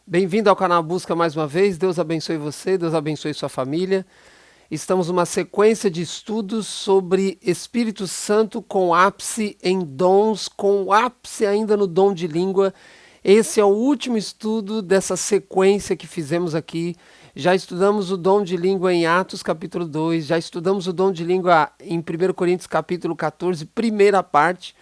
Bem-vindo ao canal Busca mais uma vez. Deus abençoe você, Deus abençoe sua família. Estamos numa sequência de estudos sobre Espírito Santo com ápice em dons, com ápice ainda no dom de língua. Esse é o último estudo dessa sequência que fizemos aqui. Já estudamos o dom de língua em Atos capítulo 2, já estudamos o dom de língua em 1 Coríntios capítulo 14, primeira parte.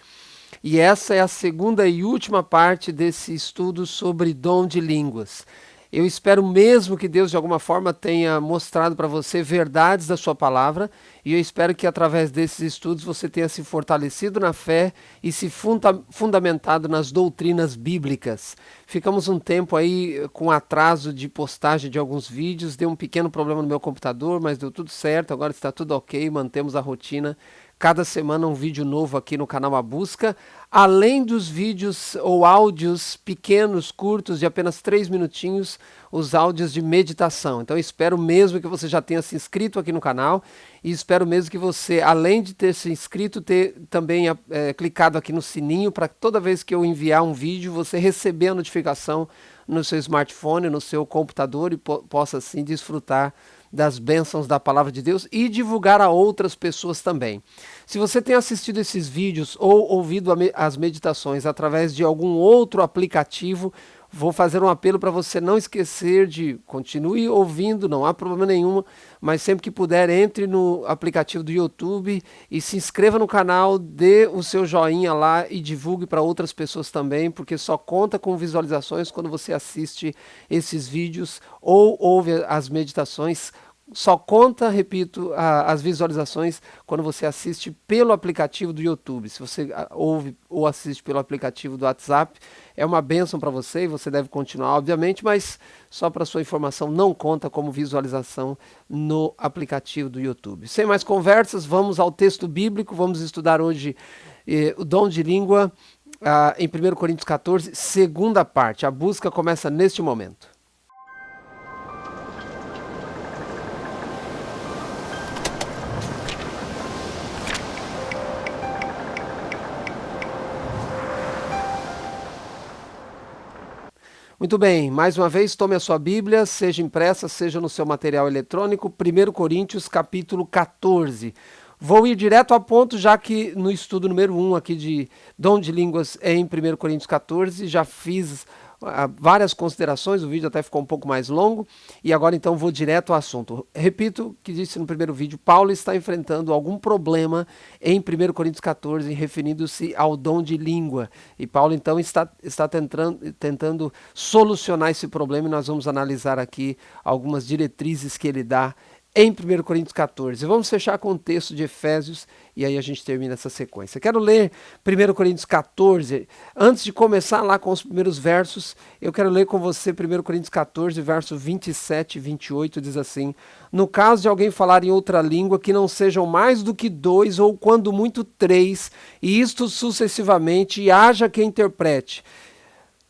E essa é a segunda e última parte desse estudo sobre dom de línguas. Eu espero mesmo que Deus de alguma forma tenha mostrado para você verdades da sua palavra, e eu espero que através desses estudos você tenha se fortalecido na fé e se fundamentado nas doutrinas bíblicas. Ficamos um tempo aí com atraso de postagem de alguns vídeos, deu um pequeno problema no meu computador, mas deu tudo certo, agora está tudo ok, mantemos a rotina. Cada semana um vídeo novo aqui no canal A Busca, além dos vídeos ou áudios pequenos, curtos, de apenas 3 minutinhos, os áudios de meditação. Então eu espero mesmo que você já tenha se inscrito aqui no canal e espero mesmo que você, além de ter se inscrito, ter também clicado aqui no sininho para toda vez que eu enviar um vídeo, você receber a notificação no seu smartphone, no seu computador e possa assim desfrutar das bênçãos da palavra de Deus e divulgar a outras pessoas também. Se você tem assistido esses vídeos ou ouvido as meditações através de algum outro aplicativo, vou fazer um apelo para você não esquecer de continue ouvindo, não há problema nenhum, mas sempre que puder, entre no aplicativo do YouTube e se inscreva no canal, dê o seu joinha lá e divulgue para outras pessoas também, porque só conta com visualizações quando você assiste esses vídeos ou ouve as meditações. Só conta, repito, as visualizações quando você assiste pelo aplicativo do YouTube. Se você ouve ou assiste pelo aplicativo do WhatsApp, é uma bênção para você e você deve continuar, obviamente, mas só para sua informação, não conta como visualização no aplicativo do YouTube. Sem mais conversas, vamos ao texto bíblico. Vamos estudar hoje o dom de língua em 1 Coríntios 14, segunda parte. A busca começa neste momento. Muito bem, mais uma vez tome a sua Bíblia, seja impressa, seja no seu material eletrônico, 1 Coríntios capítulo 14. Vou ir direto ao ponto, já que no estudo número 1 aqui de dom de línguas em 1 Coríntios 14, já fiz várias considerações, o vídeo até ficou um pouco mais longo, e agora então vou direto ao assunto. Repito o que disse no primeiro vídeo, Paulo está enfrentando algum problema em 1 Coríntios 14, referindo-se ao dom de língua, e Paulo então está tentando solucionar esse problema, e nós vamos analisar aqui algumas diretrizes que ele dá em 1 Coríntios 14. Vamos fechar com o texto de Efésios e aí a gente termina essa sequência. Quero ler 1 Coríntios 14. Antes de começar lá com os primeiros versos, eu quero ler com você 1 Coríntios 14, verso 27 e 28, diz assim: no caso de alguém falar em outra língua, que não sejam mais do que 2 ou quando muito 3, e isto sucessivamente, e haja quem interprete.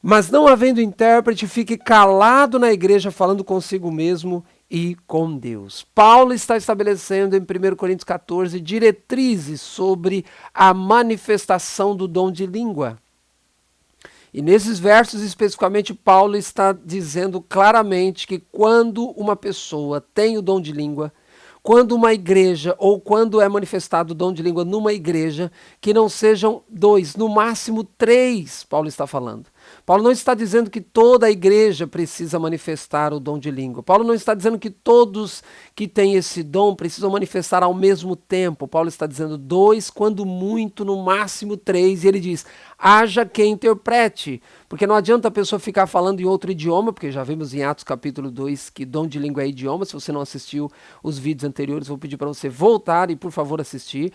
Mas não havendo intérprete, fique calado na igreja, falando consigo mesmo e com Deus. Paulo está estabelecendo em 1 Coríntios 14 diretrizes sobre a manifestação do dom de língua. E nesses versos especificamente Paulo está dizendo claramente que quando uma pessoa tem o dom de língua, quando uma igreja ou quando é manifestado o dom de língua numa igreja, que não sejam 2, no máximo 3, Paulo está falando. Paulo não está dizendo que toda a igreja precisa manifestar o dom de língua. Paulo não está dizendo que todos que têm esse dom precisam manifestar ao mesmo tempo. Paulo está dizendo 2, quando muito, no máximo 3. E ele diz, haja quem interprete. Porque não adianta a pessoa ficar falando em outro idioma, porque já vimos em Atos capítulo 2 que dom de língua é idioma. Se você não assistiu os vídeos anteriores, vou pedir para você voltar e, por favor, assistir.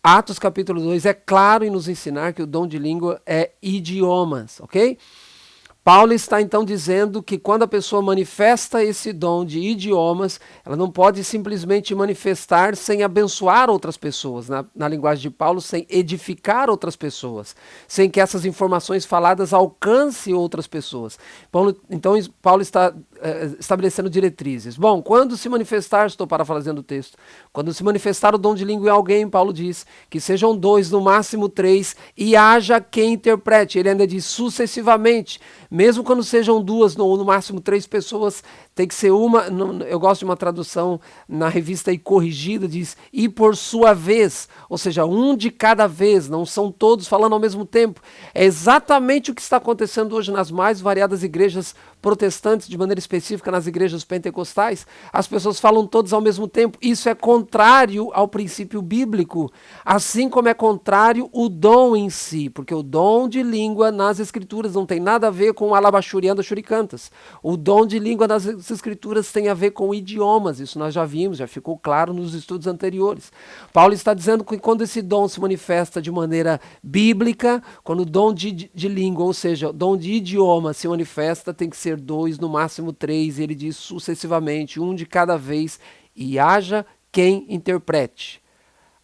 Atos capítulo 2 é claro em nos ensinar que o dom de língua é idiomas, ok? Paulo está então dizendo que quando a pessoa manifesta esse dom de idiomas, ela não pode simplesmente manifestar sem abençoar outras pessoas, na linguagem de Paulo, sem edificar outras pessoas, sem que essas informações faladas alcancem outras pessoas. Então Paulo está estabelecendo diretrizes. Bom, quando se manifestar, estou parafraseando o texto, quando se manifestar o dom de língua em alguém, Paulo diz que sejam 2, no máximo 3, e haja quem interprete. Ele ainda diz sucessivamente, mesmo quando sejam duas ou no máximo 3 pessoas, tem que ser uma. Eu gosto de uma tradução na revista aí corrigida, diz e por sua vez, ou seja, um de cada vez, não são todos falando ao mesmo tempo. É exatamente o que está acontecendo hoje nas mais variadas igrejas protestantes, de maneira específica nas igrejas pentecostais. As pessoas falam todos ao mesmo tempo. Isso é contrário ao princípio bíblico, assim como é contrário o dom em si, porque o dom de língua nas escrituras não tem nada a ver com alabachurianda shurikantas. O dom de língua nas escrituras tem a ver com idiomas, isso nós já vimos, já ficou claro nos estudos anteriores. Paulo está dizendo que quando esse dom se manifesta de maneira bíblica, quando o dom de língua, ou seja, o dom de idioma se manifesta, tem que ser 2, no máximo 3, ele diz sucessivamente, um de cada vez, e haja quem interprete.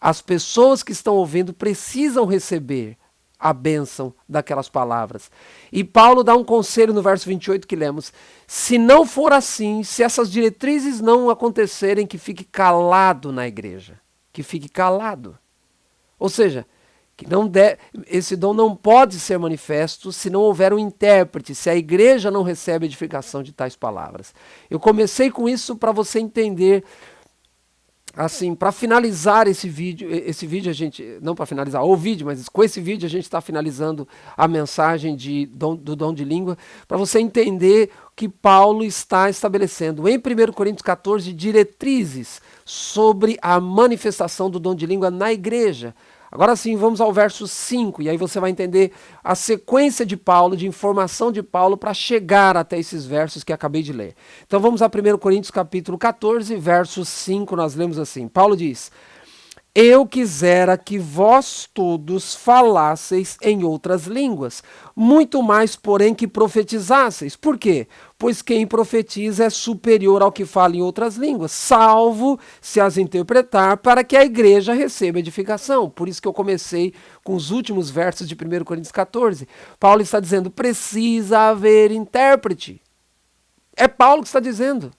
As pessoas que estão ouvindo precisam receber a bênção daquelas palavras. E Paulo dá um conselho no verso 28 que lemos: se não for assim, se essas diretrizes não acontecerem, que fique calado na igreja. Que fique calado. Ou seja, que esse dom não pode ser manifesto se não houver um intérprete, se a igreja não recebe edificação de tais palavras. Eu comecei com isso para você entender, assim, para finalizar esse vídeo a gente, não para finalizar o vídeo, mas com esse vídeo a gente está finalizando a mensagem do dom de língua, para você entender que Paulo está estabelecendo em 1 Coríntios 14 diretrizes sobre a manifestação do dom de língua na igreja. Agora sim, vamos ao verso 5, e aí você vai entender a sequência de Paulo, de informação de Paulo, para chegar até esses versos que acabei de ler. Então vamos a 1 Coríntios capítulo 14, verso 5, nós lemos assim. Paulo diz: eu quisera que vós todos falasseis em outras línguas, muito mais, porém, que profetizasseis. Por quê? Pois quem profetiza é superior ao que fala em outras línguas, salvo se as interpretar, para que a igreja receba edificação. Por isso que eu comecei com os últimos versos de 1 Coríntios 14. Paulo está dizendo, precisa haver intérprete. É Paulo que está dizendo.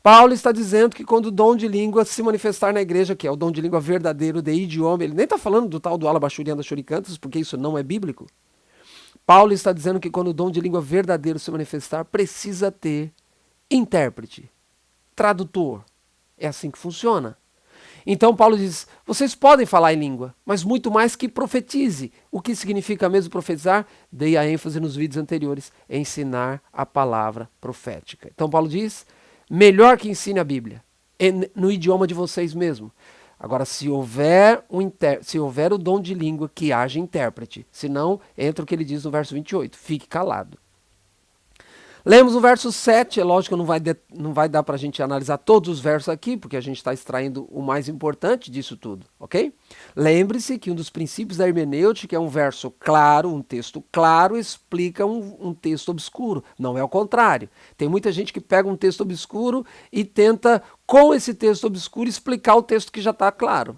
Paulo está dizendo que quando o dom de língua se manifestar na igreja, que é o dom de língua verdadeiro de idioma, ele nem está falando do tal do alabachurianda shurikantas, porque isso não é bíblico. Paulo está dizendo que quando o dom de língua verdadeiro se manifestar, precisa ter intérprete, tradutor. É assim que funciona. Então Paulo diz, vocês podem falar em língua, mas muito mais que profetize. O que significa mesmo profetizar? Dei a ênfase nos vídeos anteriores, ensinar a palavra profética. Então Paulo diz, melhor que ensine a Bíblia, no idioma de vocês mesmo. Agora, se houver o dom de língua, que haja intérprete. Senão, entra o que ele diz no verso 28, fique calado. Lemos o verso 7, é lógico que não vai dar para a gente analisar todos os versos aqui, porque a gente está extraindo o mais importante disso tudo, ok? Lembre-se que um dos princípios da hermenêutica é um verso claro, um texto claro, explica um texto obscuro. Não é o contrário. Tem muita gente que pega um texto obscuro e tenta, com esse texto obscuro, explicar o texto que já está claro.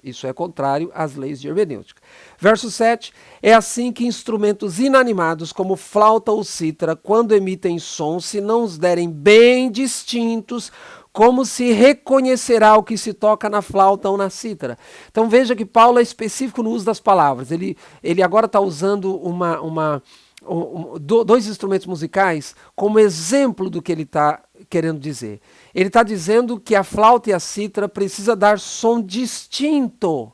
Isso é contrário às leis de hermenêutica. Verso 7, é assim que instrumentos inanimados como flauta ou cítara, quando emitem som, se não os derem bem distintos, como se reconhecerá o que se toca na flauta ou na cítara. Então veja que Paulo é específico no uso das palavras. Ele agora está usando dois instrumentos musicais como exemplo do que ele está querendo dizer. Ele está dizendo que a flauta e a cítara precisa dar som distinto,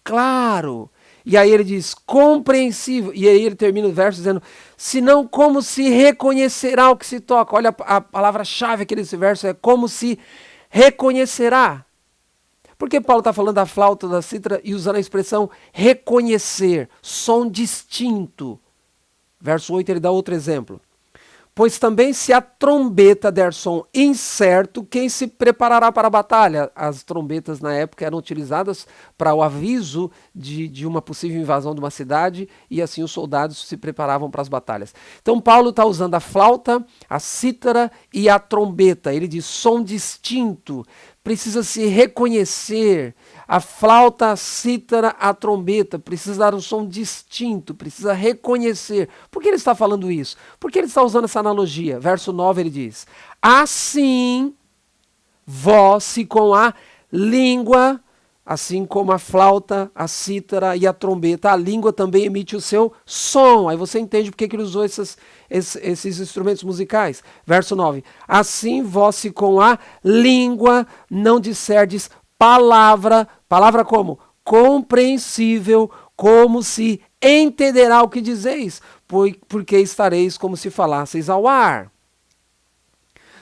claro. E aí ele diz, compreensível. E aí ele termina o verso dizendo, senão como se reconhecerá o que se toca. Olha, a palavra-chave aqui desse verso é como se reconhecerá. Por que Paulo está falando da flauta, da cítara e usando a expressão reconhecer, som distinto? Verso 8 ele dá outro exemplo. Pois também se a trombeta der som incerto, quem se preparará para a batalha? As trombetas na época eram utilizadas para o aviso de uma possível invasão de uma cidade e assim os soldados se preparavam para as batalhas. Então Paulo está usando a flauta, a cítara e a trombeta. Ele diz som distinto, precisa se reconhecer. A flauta, a cítara, a trombeta, precisa dar um som distinto, precisa reconhecer. Por que ele está falando isso? Porque ele está usando essa analogia. Verso 9 ele diz, assim, vós, se com a língua Assim como a flauta, a cítara e a trombeta, a língua também emite o seu som. Aí você entende porque que ele usou esses instrumentos musicais. Verso 9. Assim vós se com a língua não disserdes palavra. Palavra como? Compreensível, como se entenderá o que dizeis, porque estareis como se falasseis ao ar.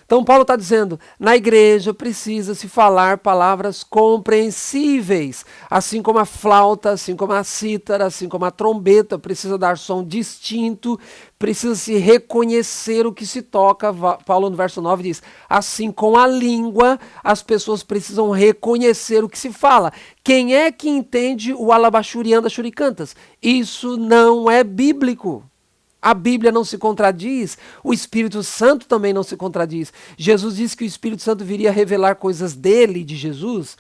Então Paulo está dizendo, na igreja precisa se falar palavras compreensíveis, assim como a flauta, assim como a cítara, assim como a trombeta, precisa dar som distinto, precisa se reconhecer o que se toca. Paulo no verso 9 diz, assim com a língua, as pessoas precisam reconhecer o que se fala. Quem é que entende o alabachuri anda shurikantas? Isso não é bíblico. A Bíblia não se contradiz, o Espírito Santo também não se contradiz. Jesus disse que o Espírito Santo viria revelar coisas dele, de Jesus.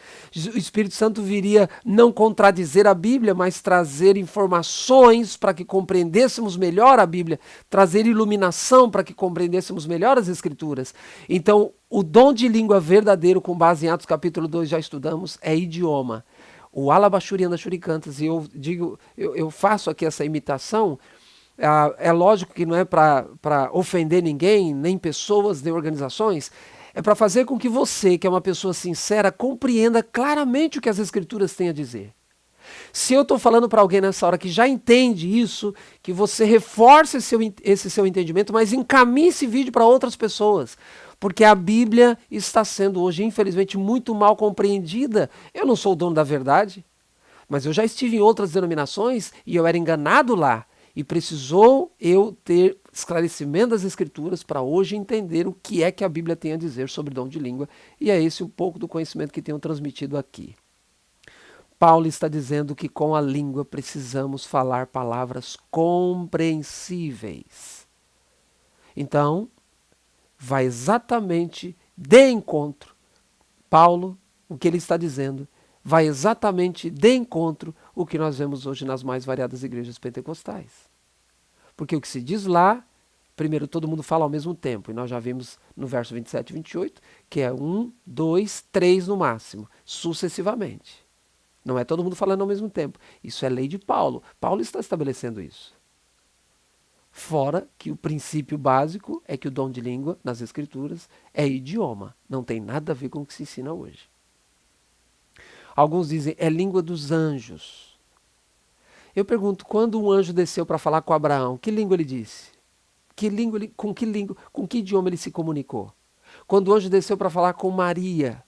O Espírito Santo viria não contradizer a Bíblia, mas trazer informações para que compreendêssemos melhor a Bíblia, trazer iluminação para que compreendêssemos melhor as Escrituras. Então, o dom de língua verdadeiro, com base em Atos capítulo 2, já estudamos, é idioma. O alabachuri anda shurikantas, e eu faço aqui essa imitação. É lógico que não é para ofender ninguém, nem pessoas, nem organizações. É para fazer com que você, que é uma pessoa sincera, compreenda claramente o que as Escrituras têm a dizer. Se eu estou falando para alguém nessa hora que já entende isso, que você reforce esse seu entendimento, mas encaminhe esse vídeo para outras pessoas. Porque a Bíblia está sendo hoje, infelizmente, muito mal compreendida. Eu não sou o dono da verdade, mas eu já estive em outras denominações e eu era enganado lá. E precisou eu ter esclarecimento das Escrituras para hoje entender o que é que a Bíblia tem a dizer sobre dom de língua. E é esse um pouco do conhecimento que tenho transmitido aqui. Paulo está dizendo que com a língua precisamos falar palavras compreensíveis. Então, vai exatamente de encontro. Paulo, o que ele está dizendo, vai exatamente de encontro o que nós vemos hoje nas mais variadas igrejas pentecostais. Porque o que se diz lá, primeiro todo mundo fala ao mesmo tempo, e nós já vimos no verso 27 e 28, que é 1, 2, 3 no máximo, sucessivamente. Não é todo mundo falando ao mesmo tempo. Isso é lei de Paulo. Paulo está estabelecendo isso. Fora que o princípio básico é que o dom de língua, nas Escrituras, é idioma. Não tem nada a ver com o que se ensina hoje. Alguns dizem, é língua dos anjos. Eu pergunto, quando um anjo desceu para falar com Abraão, que língua ele disse? Com que idioma ele se comunicou? Quando o anjo desceu para falar com Maria,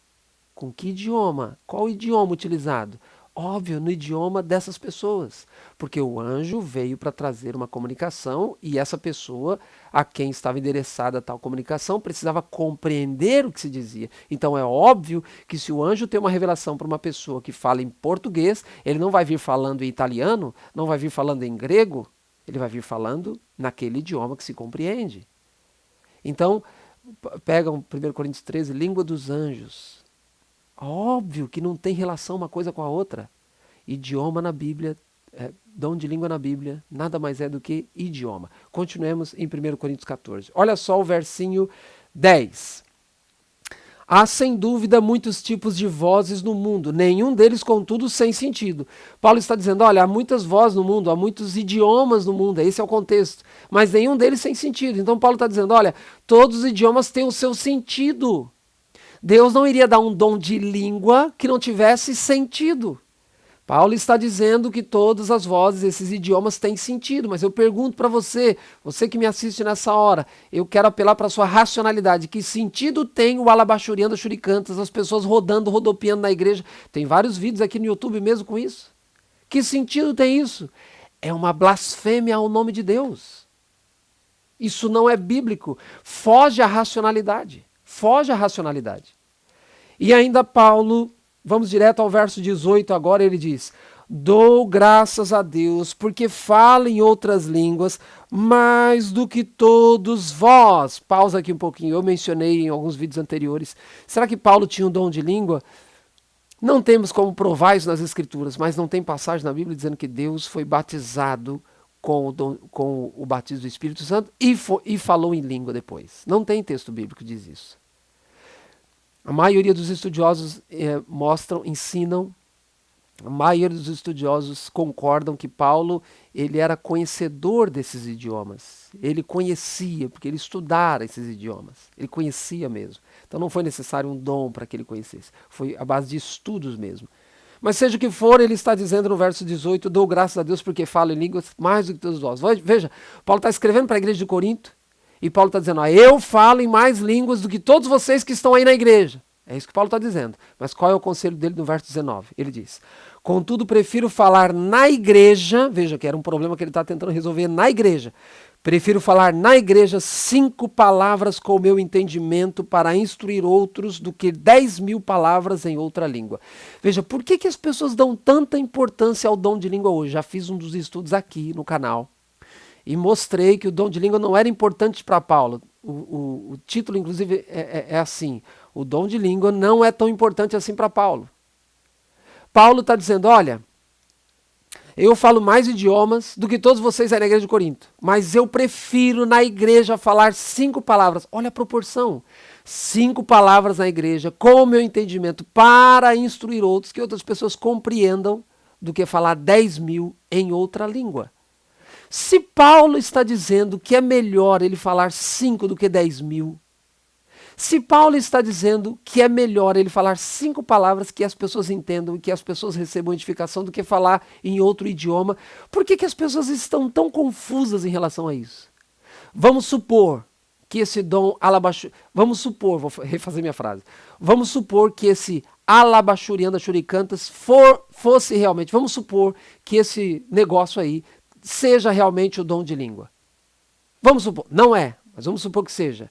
com que idioma? Qual o idioma utilizado? Óbvio, no idioma dessas pessoas, porque o anjo veio para trazer uma comunicação e essa pessoa a quem estava endereçada tal comunicação precisava compreender o que se dizia. Então é óbvio que se o anjo tem uma revelação para uma pessoa que fala em português, ele não vai vir falando em italiano, não vai vir falando em grego, ele vai vir falando naquele idioma que se compreende. Então, pega 1 Coríntios 13, língua dos anjos. Óbvio que não tem relação uma coisa com a outra. Idioma na Bíblia, dom de língua na Bíblia, nada mais é do que idioma. Continuemos em 1 Coríntios 14. Olha só o versinho 10. Há sem dúvida muitos tipos de vozes no mundo, nenhum deles, contudo, sem sentido. Paulo está dizendo, olha, há muitas vozes no mundo, há muitos idiomas no mundo, esse é o contexto, mas nenhum deles sem sentido. Então Paulo está dizendo, olha, todos os idiomas têm o seu sentido. Deus não iria dar um dom de língua que não tivesse sentido. Paulo está dizendo que todas as vozes, esses idiomas têm sentido, mas eu pergunto para você, você que me assiste nessa hora, eu quero apelar para a sua racionalidade. Que sentido tem o alabachuri anda shurikantas, as pessoas rodando, rodopiando na igreja? Tem vários vídeos aqui no YouTube mesmo com isso. Que sentido tem isso? É uma blasfêmia ao nome de Deus. Isso não é bíblico. Foge à racionalidade. Foge à racionalidade. E ainda Paulo, vamos direto ao verso 18 agora, ele diz, dou graças a Deus, porque falo em outras línguas, mais do que todos vós. Pausa aqui um pouquinho, eu mencionei em alguns vídeos anteriores. Será que Paulo tinha um dom de língua? Não temos como provar isso nas Escrituras, mas não tem passagem na Bíblia dizendo que Deus foi batizado com o batismo do Espírito Santo e falou em língua depois. Não tem texto bíblico que diz isso. A maioria dos estudiosos ensinam A maioria dos estudiosos concordam que Paulo ele era conhecedor desses idiomas. Ele conhecia, porque ele estudara esses idiomas. Ele conhecia mesmo. Então não foi necessário um dom para que ele conhecesse. Foi a base de estudos mesmo. Mas seja o que for, ele está dizendo no verso 18, dou graças a Deus porque falo em línguas mais do que todos vós. Veja, Paulo está escrevendo para a igreja de Corinto, e Paulo está dizendo, eu falo em mais línguas do que todos vocês que estão aí na igreja. É isso que Paulo está dizendo. Mas qual é o conselho dele no verso 19? Ele diz, contudo prefiro falar na igreja, veja que era um problema que ele está tentando resolver na igreja, prefiro falar na igreja 5 palavras com o meu entendimento para instruir outros do que 10.000 palavras em outra língua. Veja, por que as pessoas dão tanta importância ao dom de língua hoje? Já fiz um dos estudos aqui no canal e mostrei que o dom de língua não era importante para Paulo. O título, inclusive, é assim, o dom de língua não é tão importante assim para Paulo. Paulo está dizendo, olha, eu falo mais idiomas do que todos vocês aí na igreja de Corinto, mas eu prefiro na igreja falar 5 palavras. Olha a proporção. 5 palavras na igreja, com o meu entendimento, para instruir outros, que outras pessoas compreendam, do que falar 10.000 em outra língua. Se Paulo está dizendo que é melhor ele falar 5 do que 10.000, se Paulo está dizendo que é melhor ele falar 5 palavras que as pessoas entendam e que as pessoas recebam edificação do que falar em outro idioma, por que as pessoas estão tão confusas em relação a isso? Vamos supor que esse dom vamos supor, vou refazer minha frase, vamos supor que esse alabachurianda shurikantas fosse realmente, vamos supor que esse negócio aí seja realmente o dom de língua. Vamos supor, não é, mas vamos supor que seja.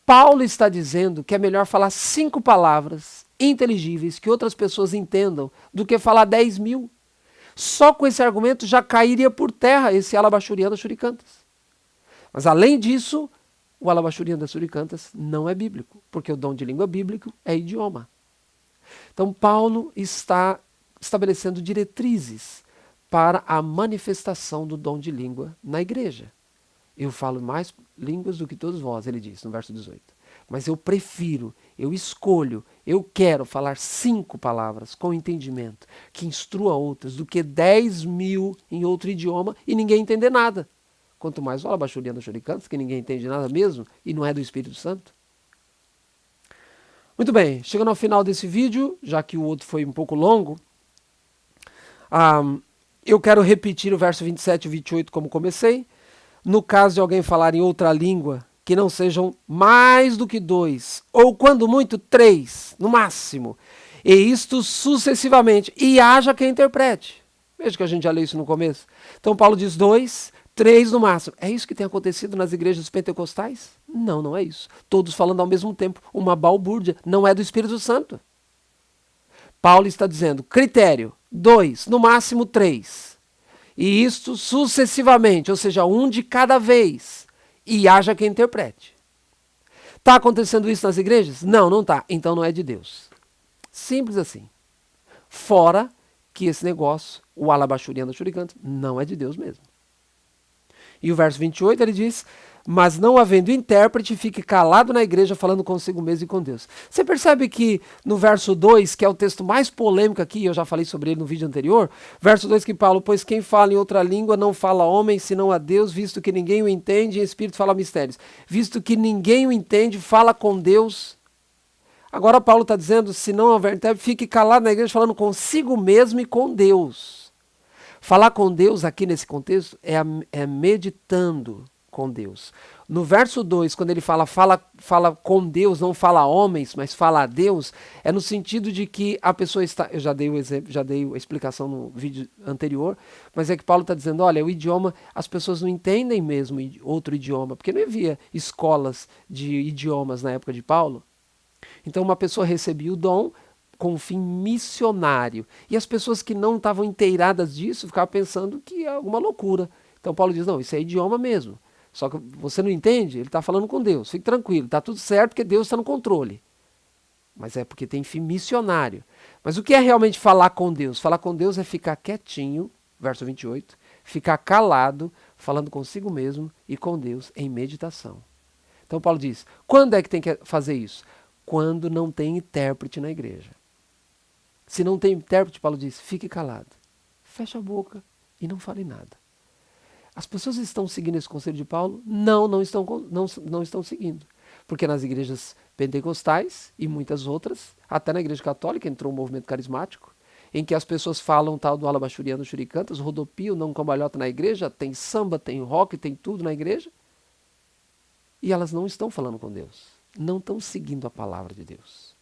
Paulo está dizendo que é melhor falar 5 palavras inteligíveis que outras pessoas entendam do que falar 10.000. Só com esse argumento já cairia por terra esse alabachurianda shurikantas. Mas além disso, o alabachurianda shurikantas não é bíblico, porque o dom de língua bíblico é idioma. Então Paulo está estabelecendo diretrizes para a manifestação do dom de língua na igreja. Eu falo mais línguas do que todos vós, ele diz no verso 18. Mas eu prefiro, eu escolho, eu quero falar 5 palavras com entendimento, que instrua outras, do que 10.000 em outro idioma e ninguém entender nada. Quanto mais o alabachurianda shurikantas, que ninguém entende nada mesmo e não é do Espírito Santo. Muito bem, chegando ao final desse vídeo, já que o outro foi um pouco longo, eu quero repetir o verso 27 e 28 como comecei. No caso de alguém falar em outra língua, que não sejam mais do que 2, ou quando muito 3, no máximo, e isto sucessivamente, e haja quem interprete. Veja que a gente já leu isso no começo. Então Paulo diz 2, 3 no máximo. É isso que tem acontecido nas igrejas pentecostais? Não, não é isso. Todos falando ao mesmo tempo, uma balbúrdia, não é do Espírito Santo. Paulo está dizendo, critério, 2, no máximo 3. E isto sucessivamente, ou seja, um de cada vez. E haja quem interprete. Está acontecendo isso nas igrejas? Não, não está. Então não é de Deus. Simples assim. Fora que esse negócio, o alabachurianda shurikantas, não é de Deus mesmo. E o verso 28 ele diz, mas não havendo intérprete, fique calado na igreja falando consigo mesmo e com Deus. Você percebe que no verso 2, que é o texto mais polêmico aqui, eu já falei sobre ele no vídeo anterior, verso 2 que Paulo, pois quem fala em outra língua não fala a homem, senão a Deus, visto que ninguém o entende, e Espírito fala mistérios. Visto que ninguém o entende, fala com Deus. Agora Paulo está dizendo, se não houver intérprete, fique calado na igreja falando consigo mesmo e com Deus. Falar com Deus aqui nesse contexto é meditando com Deus. No verso 2, quando ele fala com Deus, não fala a homens, mas fala a Deus, é no sentido de que a pessoa está... Eu já dei o exemplo, já dei a explicação no vídeo anterior, mas é que Paulo está dizendo, olha, o idioma, as pessoas não entendem mesmo outro idioma, porque não havia escolas de idiomas na época de Paulo. Então uma pessoa recebia o dom com um fim missionário. E as pessoas que não estavam inteiradas disso ficavam pensando que é alguma loucura. Então Paulo diz, não, isso é idioma mesmo. Só que você não entende, ele está falando com Deus. Fique tranquilo, está tudo certo porque Deus está no controle. Mas é porque tem fim missionário. Mas o que é realmente falar com Deus? Falar com Deus é ficar quietinho, verso 28, ficar calado, falando consigo mesmo e com Deus em meditação. Então Paulo diz, quando é que tem que fazer isso? Quando não tem intérprete na igreja. Se não tem intérprete, Paulo diz, fique calado. Feche a boca e não fale nada. As pessoas estão seguindo esse conselho de Paulo? Não estão seguindo. Porque nas igrejas pentecostais e muitas outras, até na igreja católica entrou um movimento carismático, em que as pessoas falam tal do alabachuriano, churicantas, rodopio, não cambalhota na igreja, tem samba, tem rock, tem tudo na igreja, e elas não estão falando com Deus, não estão seguindo a palavra de Deus.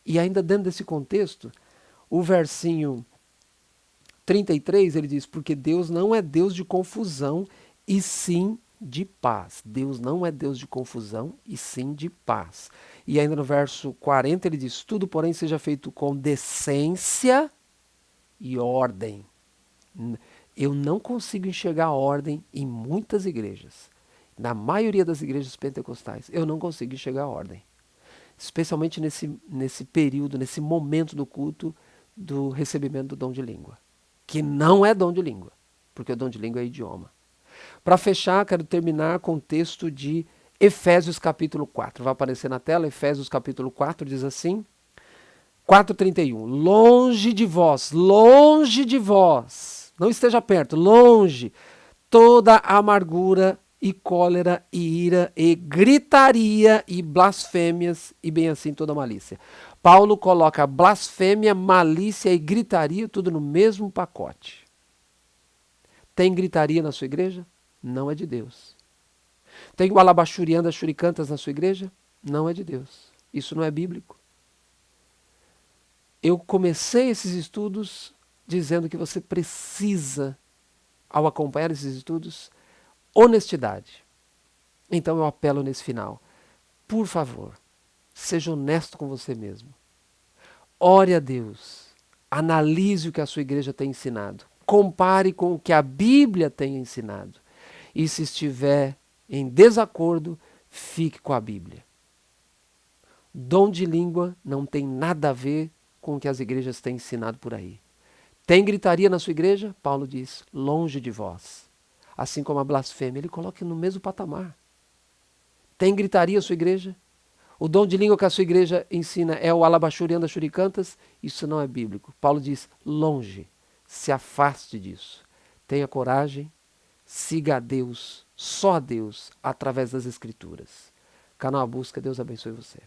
E ainda dentro desse contexto, o versinho 33, ele diz, porque Deus não é Deus de confusão, e sim de paz. Deus não é Deus de confusão, e sim de paz. E ainda no verso 40 ele diz, tudo porém seja feito com decência e ordem. Eu não consigo enxergar ordem em muitas igrejas. Na maioria das igrejas pentecostais, eu não consigo enxergar ordem. Especialmente nesse período, nesse momento do culto do recebimento do dom de língua. Que não é dom de língua, porque o dom de língua é idioma. Para fechar, quero terminar com o texto de Efésios capítulo 4. Vai aparecer na tela, Efésios capítulo 4 diz assim, 4:31. Longe de vós, não esteja perto, longe, toda amargura e cólera e ira e gritaria e blasfêmias e bem assim toda malícia. Paulo coloca blasfêmia, malícia e gritaria tudo no mesmo pacote. Tem gritaria na sua igreja? Não é de Deus. Tem o alabachuriano das churicantas na sua igreja? Não é de Deus. Isso não é bíblico. Eu comecei esses estudos dizendo que você precisa, ao acompanhar esses estudos, honestidade. Então eu apelo nesse final. Por favor, seja honesto com você mesmo. Ore a Deus. Analise o que a sua igreja tem ensinado. Compare com o que a Bíblia tem ensinado. E se estiver em desacordo, fique com a Bíblia. Dom de língua não tem nada a ver com o que as igrejas têm ensinado por aí. Tem gritaria na sua igreja? Paulo diz, longe de vós. Assim como a blasfêmia, ele coloca no mesmo patamar. Tem gritaria na sua igreja? O dom de língua que a sua igreja ensina é o alabachuriano das churicantas? Isso não é bíblico. Paulo diz, longe, se afaste disso. Tenha coragem, siga a Deus, só a Deus, através das Escrituras. Canal A Busca, Deus abençoe você.